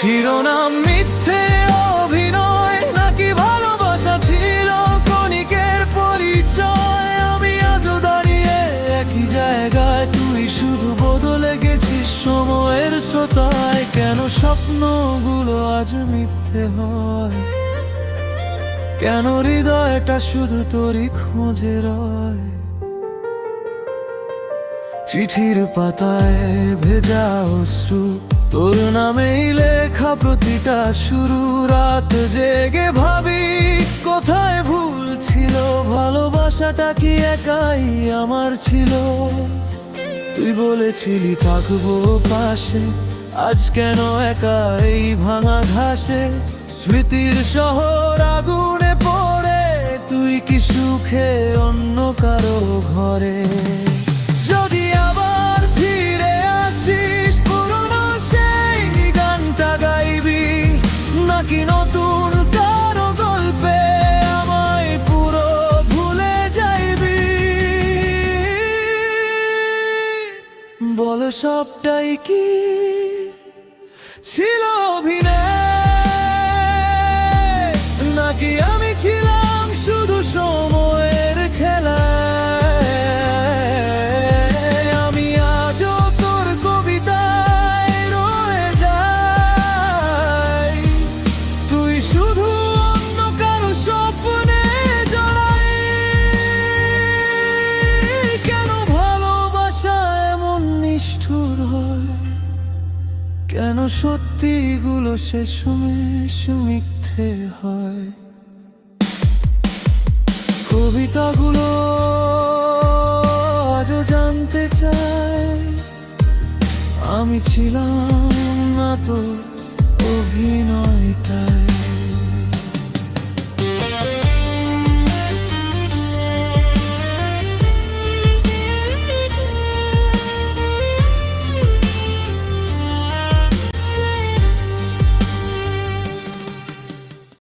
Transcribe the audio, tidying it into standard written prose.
শিরোনাম মিথ্যে অভিনয় নাকি ভালোবাসা ছিল ক্ষণিকের পরিচয়। আমি আজও দাঁড়িয়ে একই জায়গায়, তুই শুধু বদলে গেছিস সময়ের স্রোতায়। কেন স্বপ্নগুলো আজ মিথ্যে হয়, কেন হৃদয়টা শুধু তোরই খোঁজে রয়। চিঠির পাতায় ভেজা অশ্রু, তোর নামেই লেখা প্রতিটা শুরু। রাত জেগে ভাবি কোথায় ভুল ছিল, ভালোবাসাটা কি একাই আমার ছিল। তুই বলেছিলি থাকবো পাশে, আজ কেন একা এই ভাঙা ঘাসে। স্মৃতির শহর আগুনে পড়ে, তুই কি সুখে অন্য কারো ঘরে। যদি আবার ফিরে আসিস, পুরনো সেই গানটা গাইবি নাকি নতুন কারো গল্পে আমায় পুরো ভুলে যাইবি। বল সবটাই কি ছিল অভিনয়, নাকি আমি ছিলাম শুধু সময়ের খেলায়। আমি আজও তোর কবিতায় রয়ে যাই, তুই শুধু অন্য কারো স্বপ্নে জড়াই। কেন ভালোবাসা এমন নিষ্ঠুর হয়, কেন সত্যিগুলো শেষমেশ মিথ্যে হয়। কবিতাগুলো আজও জানতে চায়, আমি ছিলাম না তোর অভিনয়টায়।